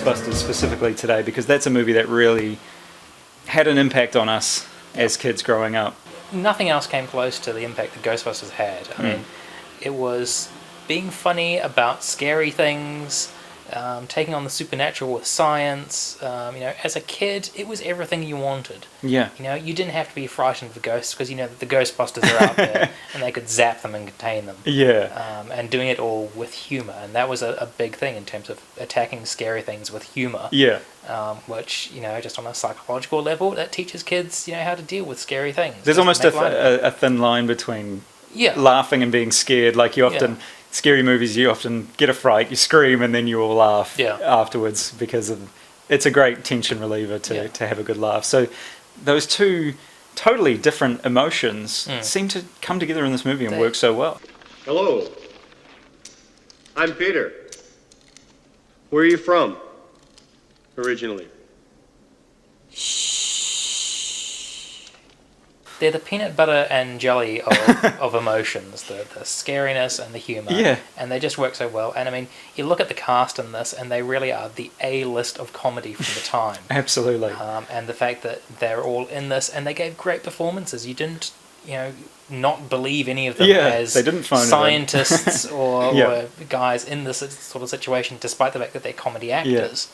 Ghostbusters specifically today, because that's a movie that really had an impact on us as kids growing up. Nothing else came close to the impact that Ghostbusters had. I mean, it was being funny about scary things, taking on the supernatural with science. As a kid, it was everything you wanted. Yeah. You didn't have to be frightened of the ghosts because you know that the Ghostbusters are out there and they could zap them and contain them. Yeah. And doing it all with humour, and that was a big thing in terms of attacking scary things with humour. Yeah. Which, just on a psychological level, that teaches kids, how to deal with scary things. There's almost a thin line between laughing and being scared. Like scary movies, you often get a fright, you scream, and then you all laugh afterwards because it's a great tension reliever to have a good laugh. So those two totally different emotions seem to come together in this movie and work so well. Hello, I'm Peter. Where are you from, originally? They're the peanut butter and jelly of emotions, the scariness and the humour. Yeah. And they just work so well. And I mean, you look at the cast in this, and they really are the A-list of comedy from the time. Absolutely. And the fact that they're all in this, and they gave great performances. You didn't, not believe any of them as they didn't phone scientists or guys in this sort of situation, despite the fact that they're comedy actors.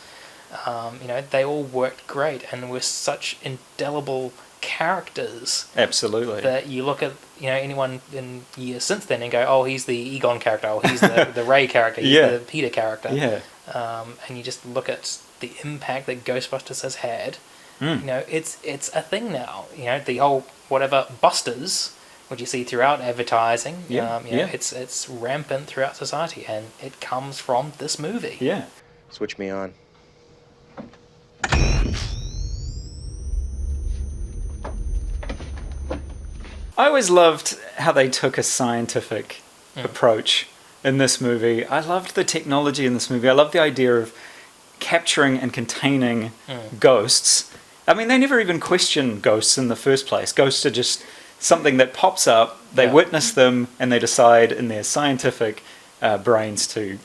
They all worked great and were such indelible characters. Absolutely. That you look at anyone in years since then and go, oh, he's the Egon character, or he's the Ray character, he's the Peter character. Yeah. And you just look at the impact that Ghostbusters has had. It's a thing now. The whole whatever Busters, which you see throughout advertising. It's rampant throughout society, and it comes from this movie. Yeah. Switch me on. I always loved how they took a scientific approach in this movie. I loved the technology in this movie. I loved the idea of capturing and containing ghosts. I mean, they never even question ghosts in the first place. Ghosts are just something that pops up, they witness them, and they decide in their scientific brains to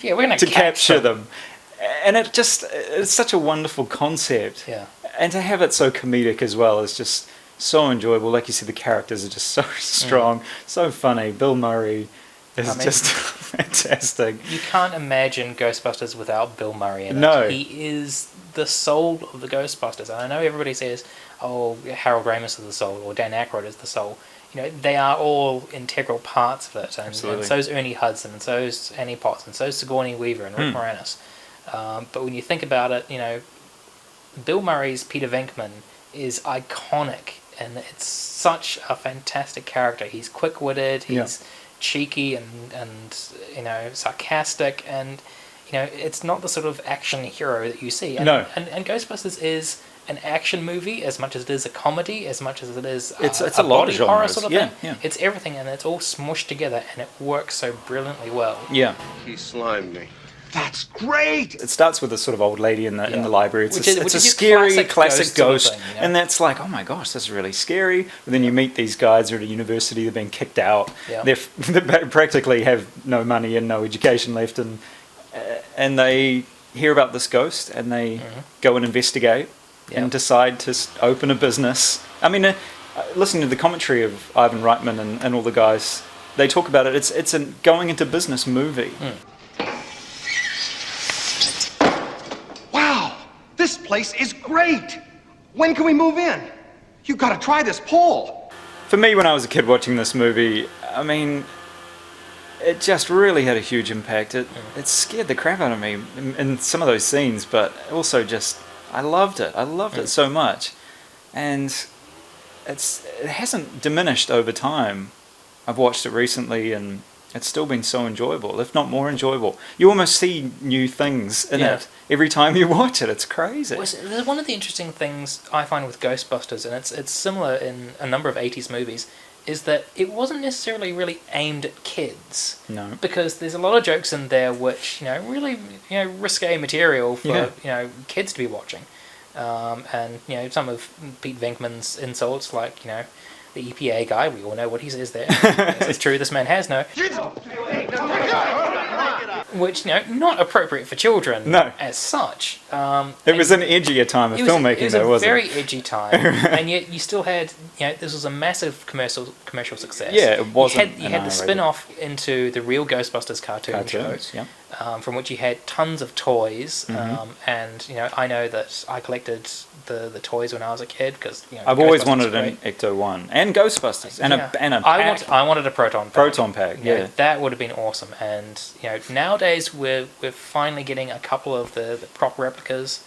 capture them. And it's such a wonderful concept. Yeah. And to have it so comedic as well is just so enjoyable. Like you said, the characters are just so strong, so funny. Bill Murray is just fantastic. You can't imagine Ghostbusters without Bill Murray in it. No. He is the soul of the Ghostbusters. And I know everybody says, oh, Harold Ramis is the soul, or Dan Aykroyd is the soul. They are all integral parts of it. And so's Ernie Hudson, and so's Annie Potts, and so's Sigourney Weaver and Rick Moranis. But when you think about it, Bill Murray's Peter Venkman is iconic, and it's such a fantastic character. He's quick-witted, he's cheeky and sarcastic, and it's not the sort of action hero that you see. And, and Ghostbusters is an action movie as much as it is a comedy, as much as it is it's a lot body of horror genres. sort of thing. Yeah. It's everything, and it's all smushed together, and it works so brilliantly well. Yeah. He slimed me. That's great! It starts with a sort of old lady in the library. It's a scary classic ghost. Thing, and that's like, oh my gosh, this is really scary. But then you meet these guys who are at a university, they're being kicked out. Yeah. They practically have no money and no education left, and they hear about this ghost, and they go and investigate and decide to open a business. I mean, listening to the commentary of Ivan Reitman and all the guys, they talk about it. It's a going into business movie. This place is great! When can we move in? You gotta try this pole! For me, when I was a kid watching this movie, I mean, it just really had a huge impact. It scared the crap out of me in some of those scenes, but also just, I loved it. I loved it so much. And it hasn't diminished over time. I've watched it recently, and it's still been so enjoyable, if not more enjoyable. You almost see new things in it every time you watch it. It's crazy. Well, one of the interesting things I find with Ghostbusters, and it's similar in a number of 80s movies, is that it wasn't necessarily really aimed at kids. No. Because there's a lot of jokes in there which, really, risque material for, kids to be watching. And, some of Pete Venkman's insults, like, the EPA guy, we all know what he says there. It's true, this man has no. which not appropriate for children. No. As such. It was an edgier time of filmmaking, though, wasn't it? It was a very edgy time, and yet you still had this was a massive commercial success. Yeah, it wasn't. You had the spin-off into the real Ghostbusters cartoon show, from which you had tons of toys, and I know that I collected the toys when I was a kid because I've always wanted an Ecto-1 and Ghostbusters and a pack. I wanted a proton pack. Yeah, that would have been awesome. And nowadays we're finally getting a couple of the prop replicas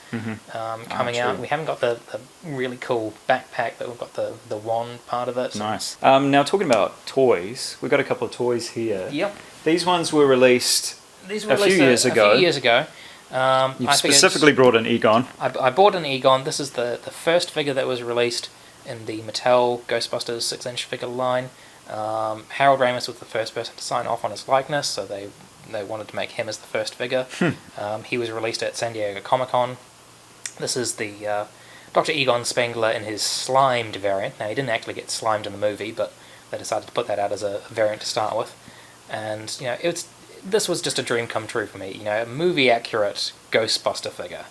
coming out. We haven't got the really cool backpack, but we've got the wand part of it. Nice. Now talking about toys, we've got a couple of toys here. Yep. These ones were released a few years ago. You specifically brought an Egon. I bought an Egon. This is the first figure that was released in the Mattel Ghostbusters 6-inch figure line. Harold Ramis was the first person to sign off on his likeness, so they wanted to make him as the first figure. He was released at San Diego Comic-Con. This is the Dr. Egon Spengler in his slimed variant. Now, he didn't actually get slimed in the movie, but they decided to put that out as a variant to start with. And, this was just a dream come true for me. A movie-accurate Ghostbuster figure.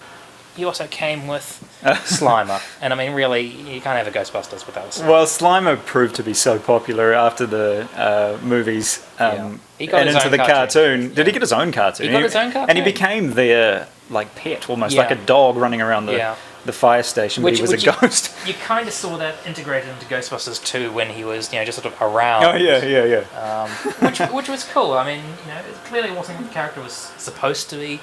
He also came with Slimer. And, I mean, really, you can't have a Ghostbusters without Slimer. Well, Slimer proved to be so popular after the movies and into the cartoon. Did he get his own cartoon? He got his own cartoon. And he became their, pet, almost like a dog running around the fire station, but he was a ghost. You kind of saw that integrated into Ghostbusters 2 when he was, just sort of around. Oh, yeah. Which was cool. I mean, it clearly wasn't what the character was supposed to be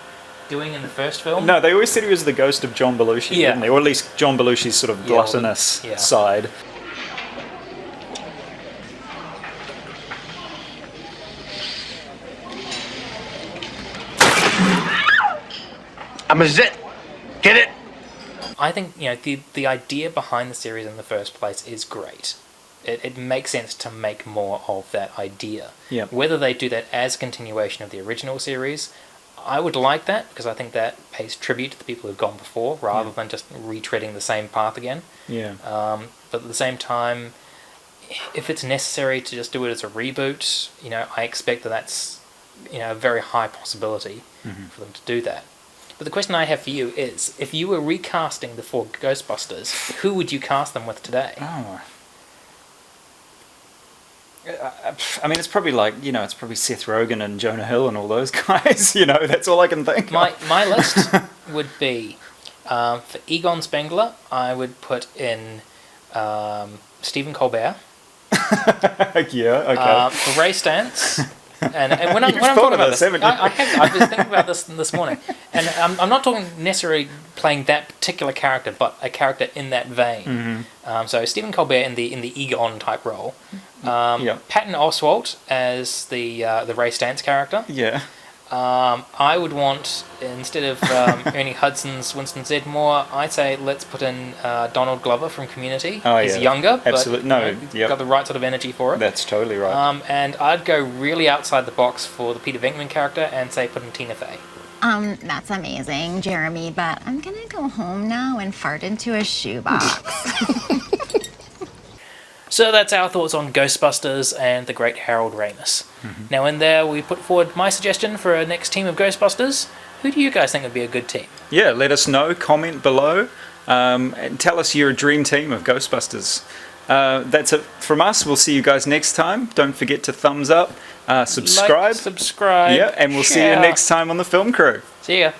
doing in the first film. No, they always said he was the ghost of John Belushi, didn't they? Or at least John Belushi's sort of gluttonous side. I'm a zit. Get it? I think the idea behind the series in the first place is great. It makes sense to make more of that idea. Yeah. Whether they do that as a continuation of the original series, I would like that because I think that pays tribute to the people who've gone before rather than just retreading the same path again. Yeah. But at the same time, if it's necessary to just do it as a reboot, I expect that's a very high possibility for them to do that. But the question I have for you is, if you were recasting the 4 Ghostbusters, who would you cast them with today? Oh. I mean, it's probably it's probably Seth Rogen and Jonah Hill and all those guys. That's all I can think. My list would be, for Egon Spengler, I would put in Stephen Colbert. Yeah, okay. For Ray Stantz. And when I'm You've talking thought about of this, this, haven't you? I've been thinking about this morning, and I'm not talking necessarily playing that particular character, but a character in that vein. So Stephen Colbert in the Egon type role, Patton Oswalt as the Ray Stantz character. Yeah. I would want, instead of Ernie Hudson's Winston Zedmore, I'd say let's put in Donald Glover from Community. Oh, He's younger, absolutely. but got the right sort of energy for it. That's totally right. And I'd go really outside the box for the Peter Venkman character and say put in Tina Fey. That's amazing, Jeremy, but I'm gonna go home now and fart into a shoebox. So that's our thoughts on Ghostbusters and the great Harold Ramis. Now in there we put forward my suggestion for our next team of Ghostbusters. Who do you guys think would be a good team? Yeah, let us know, comment below, and tell us your dream team of Ghostbusters. That's it from us. We'll see you guys next time. Don't forget to thumbs up, subscribe. Like, subscribe. Yeah, and we'll see you share. next time on the Film Crew. See ya.